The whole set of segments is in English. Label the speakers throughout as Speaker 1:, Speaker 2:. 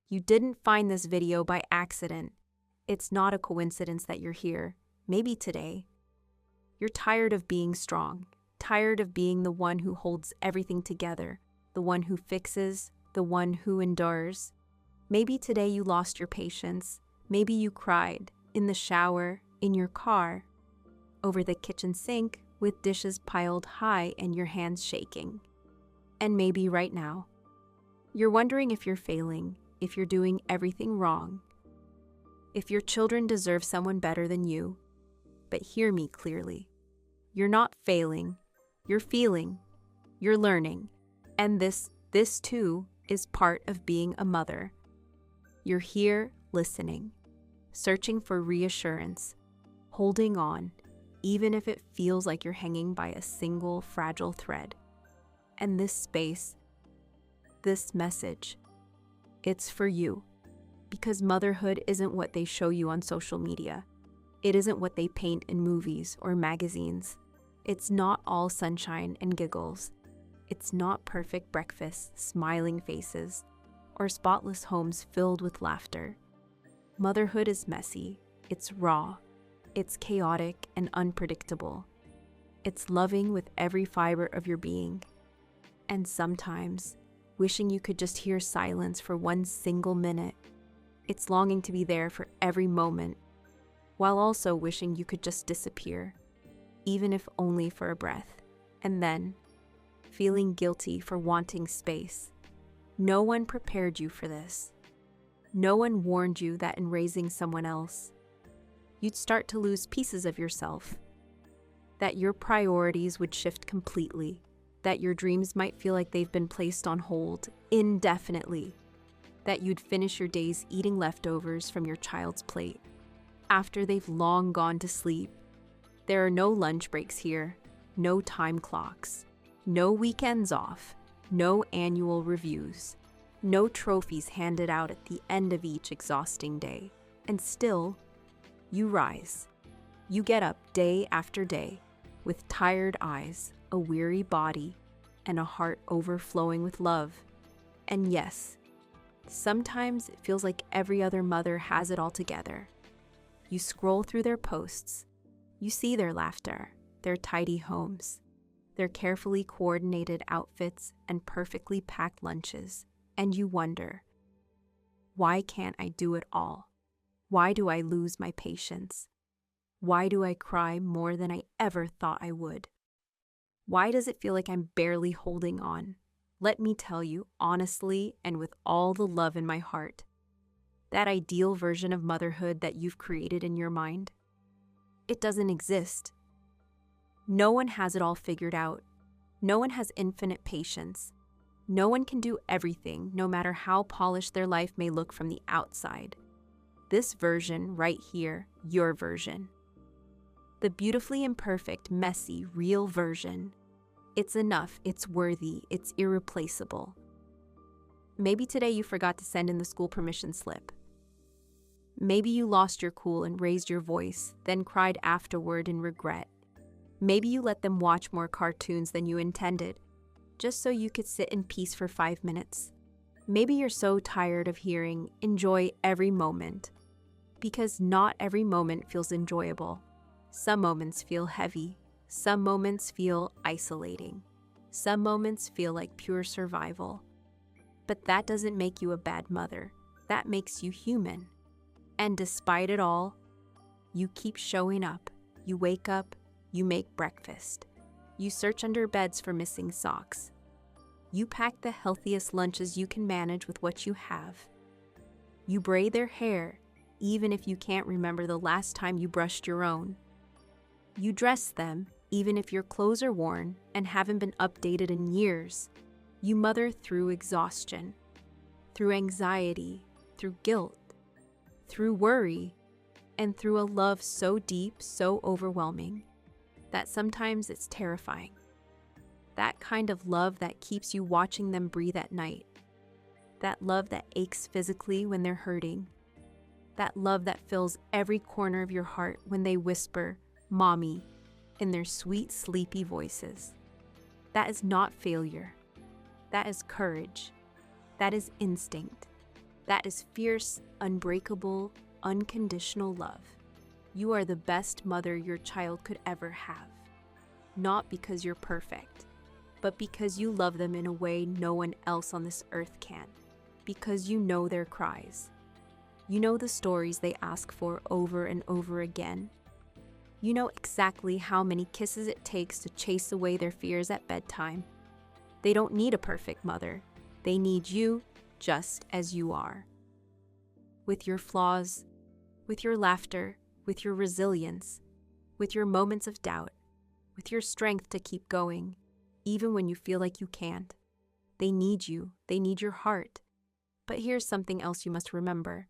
Speaker 1: You didn't find this video by accident. It's not a coincidence that you're here, maybe today. You're tired of being strong, tired of being the one who holds everything together, the one who fixes, the one who endures. Maybe today you lost your patience. Maybe you cried in the shower, in your car, over the kitchen sink with dishes piled high and your hands shaking. And maybe right now, you're wondering if you're failing, if you're doing everything wrong, if your children deserve someone better than you. But hear me clearly. You're not failing. You're feeling. You're learning. And this too is part of being a mother. You're here listening, searching for reassurance, holding on, even if it feels like you're hanging by a single fragile thread. And this space, this message, it's for you. Because motherhood isn't what they show you on social media. It isn't what they paint in movies or magazines. It's not all sunshine and giggles. It's not perfect breakfasts, smiling faces, or spotless homes filled with laughter. Motherhood is messy. It's raw. It's chaotic and unpredictable. It's loving with every fiber of your being. And sometimes, wishing you could just hear silence for one single minute. It's longing to be there for every moment, while also wishing you could just disappear, even if only for a breath, and then feeling guilty for wanting space. No one prepared you for this. No one warned you that in raising someone else, you'd start to lose pieces of yourself, that your priorities would shift completely, that your dreams might feel like they've been placed on hold indefinitely, that you'd finish your days eating leftovers from your child's plate after they've long gone to sleep. There are no lunch breaks here, no time clocks, no weekends off, no annual reviews, no trophies handed out at the end of each exhausting day. And still, you rise. You get up day after day with tired eyes, a weary body, and a heart overflowing with love. And yes, sometimes it feels like every other mother has it all together. You scroll through their posts. You see their laughter, their tidy homes, their carefully coordinated outfits and perfectly packed lunches, and you wonder, why can't I do it all? Why do I lose my patience? Why do I cry more than I ever thought I would? Why does it feel like I'm barely holding on? Let me tell you honestly and with all the love in my heart, that ideal version of motherhood that you've created in your mind, it doesn't exist. No one has it all figured out. No one has infinite patience. No one can do everything, no matter how polished their life may look from the outside. This version right here, your version. The beautifully imperfect, messy, real version. It's enough, it's worthy, it's irreplaceable. Maybe today you forgot to send in the school permission slip. Maybe you lost your cool and raised your voice, then cried afterward in regret. Maybe you let them watch more cartoons than you intended, just so you could sit in peace for 5 minutes. Maybe you're so tired of hearing, enjoy every moment, because not every moment feels enjoyable. Some moments feel heavy. Some moments feel isolating. Some moments feel like pure survival. But that doesn't make you a bad mother. That makes you human. And despite it all, you keep showing up. You wake up, you make breakfast. You search under beds for missing socks. You pack the healthiest lunches you can manage with what you have. You braid their hair, even if you can't remember the last time you brushed your own. You dress them, even if your clothes are worn and haven't been updated in years. You mother through exhaustion, through anxiety, through guilt, through worry, and through a love so deep, so overwhelming, that sometimes it's terrifying. That kind of love that keeps you watching them breathe at night. That love that aches physically when they're hurting. That love that fills every corner of your heart when they whisper, "Mommy," in their sweet, sleepy voices. That is not failure. That is courage. That is instinct. That is fierce, unbreakable, unconditional love. You are the best mother your child could ever have. Not because you're perfect, but because you love them in a way no one else on this earth can. Because you know their cries. You know the stories they ask for over and over again. You know exactly how many kisses it takes to chase away their fears at bedtime. They don't need a perfect mother. They need you just as you are. With your flaws, with your laughter, with your resilience, with your moments of doubt, with your strength to keep going, even when you feel like you can't. They need you. They need your heart. But here's something else you must remember.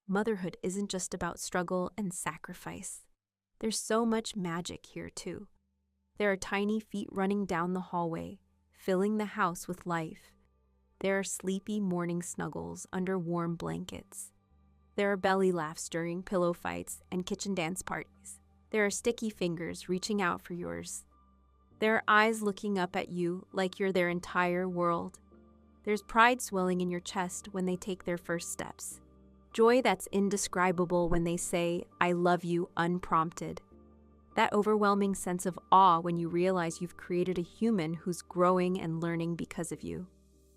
Speaker 1: Motherhood isn't just about struggle and sacrifice. There's so much magic here, too. There are tiny feet running down the hallway, filling the house with life. There are sleepy morning snuggles under warm blankets. There are belly laughs during pillow fights and kitchen dance parties. There are sticky fingers reaching out for yours. There are eyes looking up at you like you're their entire world. There's pride swelling in your chest when they take their first steps. Joy that's indescribable when they say, "I love you," unprompted. That overwhelming sense of awe when you realize you've created a human who's growing and learning because of you.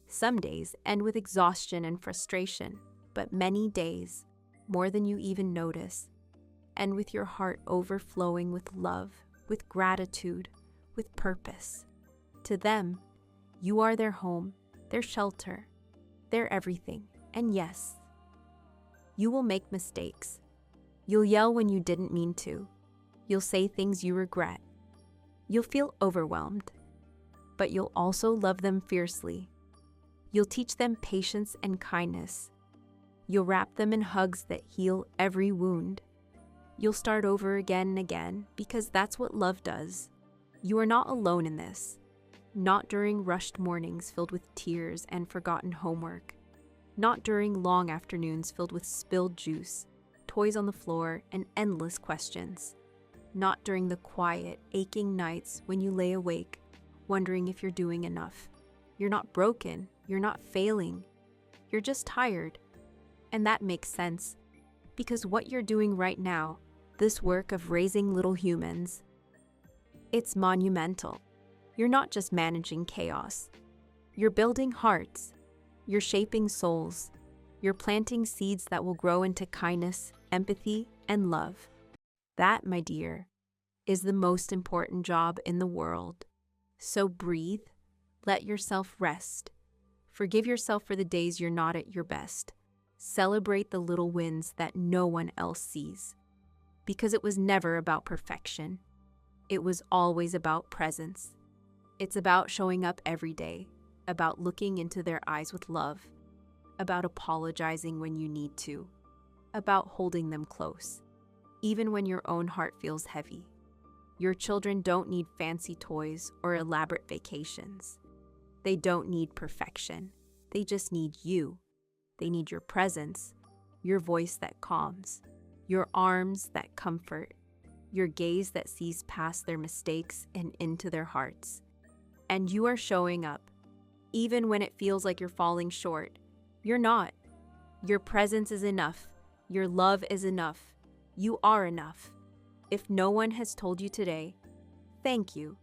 Speaker 1: Some days end with exhaustion and frustration, but many days, more than you even notice, end with your heart overflowing with love, with gratitude, with purpose. To them, you are their home, their shelter, their everything. And yes, you will make mistakes. You'll yell when you didn't mean to. You'll say things you regret. You'll feel overwhelmed. But you'll also love them fiercely. You'll teach them patience and kindness. You'll wrap them in hugs that heal every wound. You'll start over again and again because that's what love does. You are not alone in this. Not during rushed mornings filled with tears and forgotten homework. Not during long afternoons filled with spilled juice, toys on the floor, and endless questions. Not during the quiet, aching nights when you lay awake, wondering if you're doing enough. You're not broken. You're not failing. You're just tired. And that makes sense, because what you're doing right now, this work of raising little humans, it's monumental. You're not just managing chaos. You're building hearts. You're shaping souls. You're planting seeds that will grow into kindness, empathy, and love. That, my dear, is the most important job in the world. So breathe. Let yourself rest. Forgive yourself for the days you're not at your best. Celebrate the little wins that no one else sees. Because it was never about perfection. It was always about presence. It's about showing up every day, about looking into their eyes with love, about apologizing when you need to, about holding them close, even when your own heart feels heavy. Your children don't need fancy toys or elaborate vacations. They don't need perfection. They just need you. They need your presence, your voice that calms, your arms that comfort, your gaze that sees past their mistakes and into their hearts. And you are showing up. Even when it feels like you're falling short, you're not. Your presence is enough. Your love is enough. You are enough. If no one has told you today, thank you.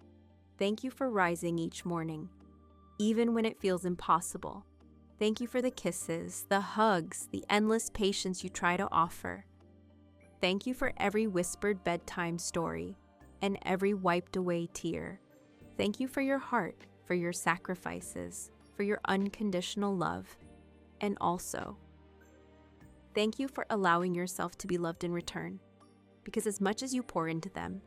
Speaker 1: Thank you for rising each morning, even when it feels impossible. Thank you for the kisses, the hugs, the endless patience you try to offer. Thank you for every whispered bedtime story and every wiped away tear. Thank you for your heart, for your sacrifices, for your unconditional love, and also, thank you for allowing yourself to be loved in return, because as much as you pour into them,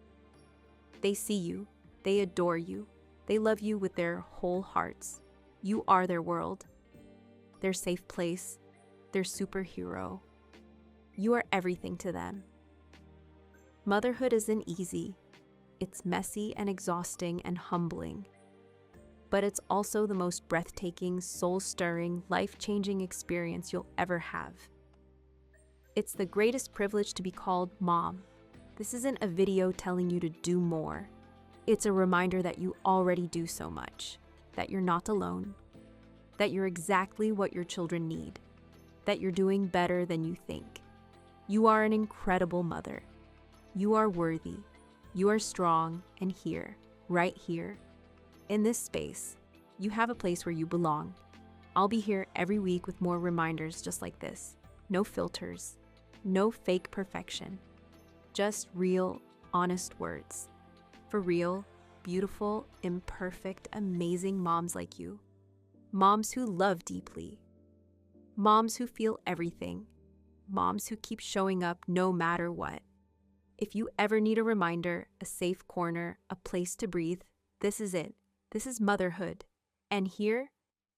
Speaker 1: they see you, they adore you, they love you with their whole hearts. You are their world, their safe place, their superhero. You are everything to them. Motherhood isn't easy. It's messy and exhausting and humbling. But it's also the most breathtaking, soul-stirring, life-changing experience you'll ever have. It's the greatest privilege to be called mom. This isn't a video telling you to do more. It's a reminder that you already do so much, that you're not alone, that you're exactly what your children need. that you're doing better than you think. You are an incredible mother. You are worthy. You are strong and here, right here. In this space, you have a place where you belong. I'll be here every week with more reminders just like this. No filters, no fake perfection. Just real, honest words. For real, beautiful, imperfect, amazing moms like you. Moms who love deeply. Moms who feel everything. Moms who keep showing up no matter what. If you ever need a reminder, a safe corner, a place to breathe, this is it. This is motherhood. And here,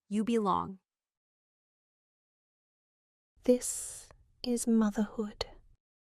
Speaker 1: you belong.
Speaker 2: This is motherhood.